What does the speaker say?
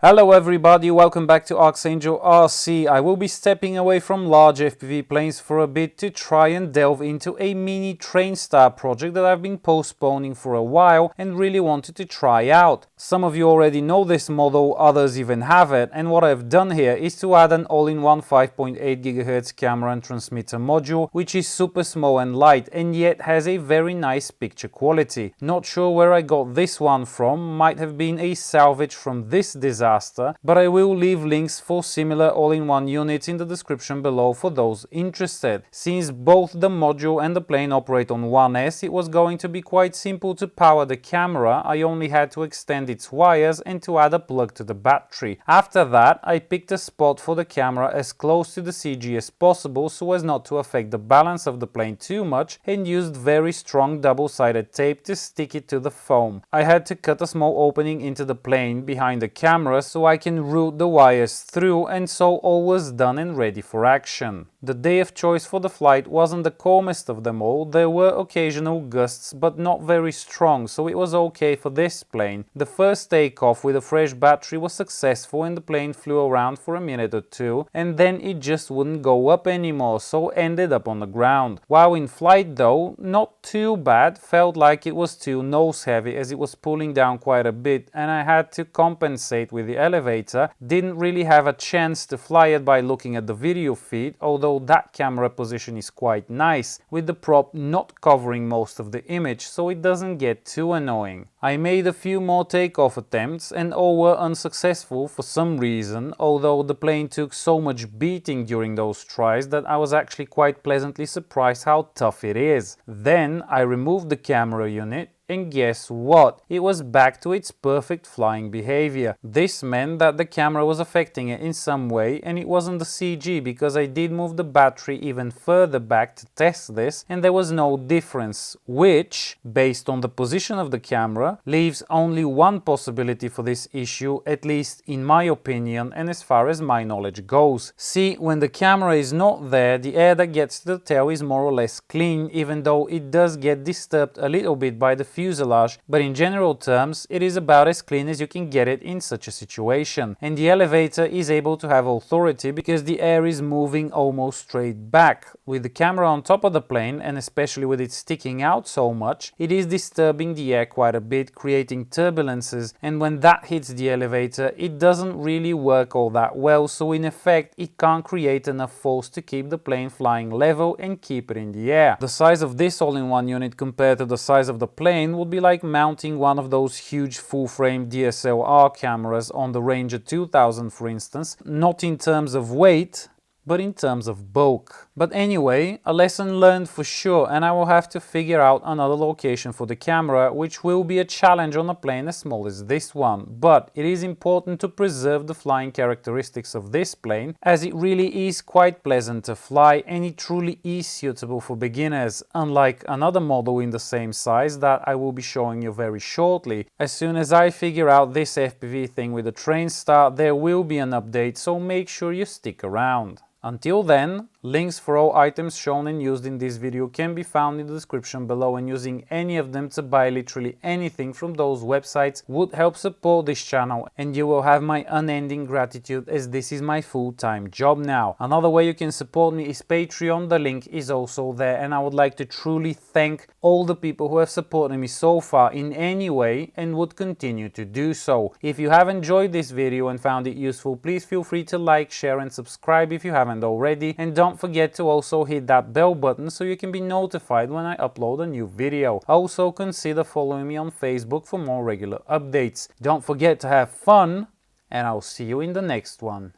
Hello everybody, welcome back to ArxangelRC. I will be stepping away from large FPV planes for a bit to try and delve into a Mini Trainstar project that I've been postponing for a while and really wanted to try out. Some of you already know this model, others even have it, and what I've done here is to add an all-in-one 5.8 GHz camera and transmitter module, which is super small and light and yet has a very nice picture quality. Not sure where I got this one from, might have been a salvage from this disaster, but I will leave links for similar all-in-one units in the description below for those interested. Since both the module and the plane operate on 1S, it was going to be quite simple to power the camera. I only had to extend its wires and to add a plug to the battery. After that, I picked a spot for the camera as close to the CG as possible so as not to affect the balance of the plane too much, and used very strong double-sided tape to stick it to the foam. I had to cut a small opening into the plane behind the camera so I can route the wires through, and so all was done and ready for action. The day of choice for the flight wasn't the calmest of them all. There were occasional gusts, but not very strong, so it was okay for this plane. The first takeoff with a fresh battery was successful and the plane flew around for a minute or two, and then it just wouldn't go up anymore, so ended up on the ground. While in flight though, not too bad, felt like it was too nose heavy as it was pulling down quite a bit and I had to compensate with the elevator. Didn't really have a chance to fly it by looking at the video feed, although that camera position is quite nice, with the prop not covering most of the image, so it doesn't get too annoying. I made a few more takeoff attempts and all were unsuccessful for some reason, although the plane took so much beating during those tries that I was actually quite pleasantly surprised how tough it is. Then I removed the camera unit, and guess what? It was back to its perfect flying behavior. This meant that the camera was affecting it in some way, and it wasn't the CG because I did move the battery even further back to test this and there was no difference, which, based on the position of the camera, leaves only one possibility for this issue, at least in my opinion and as far as my knowledge goes. See, when the camera is not there, the air that gets to the tail is more or less clean, even though it does get disturbed a little bit by the fuselage, but in general terms it is about as clean as you can get it in such a situation. And the elevator is able to have authority because the air is moving almost straight back. With the camera on top of the plane, and especially with it sticking out so much, it is disturbing the air quite a bit, creating turbulences, and when that hits the elevator it doesn't really work all that well, so in effect it can't create enough force to keep the plane flying level and keep it in the air. The size of this all-in-one unit compared to the size of the plane would be like mounting one of those huge full-frame DSLR cameras on the Ranger 2000 for instance, not in terms of weight, but in terms of bulk. But anyway, a lesson learned for sure, and I will have to figure out another location for the camera, which will be a challenge on a plane as small as this one. But it is important to preserve the flying characteristics of this plane, as it really is quite pleasant to fly and it truly is suitable for beginners, unlike another model in the same size that I will be showing you very shortly. As soon as I figure out this FPV thing with the Trainstar, there will be an update, so make sure you stick around. Until then, links for all items shown and used in this video can be found in the description below, and using any of them to buy literally anything from those websites would help support this channel, and you will have my unending gratitude as this is my full-time job now. Another way you can support me is Patreon. The link is also there, and I would like to truly thank all the people who have supported me so far in any way and would continue to do so. If you have enjoyed this video and found it useful, please feel free to like, share and subscribe if you haven't already, and don't forget to also hit that bell button so you can be notified when I upload a new video. Also consider following me on Facebook for more regular updates. Don't forget to have fun, and I'll see you in the next one.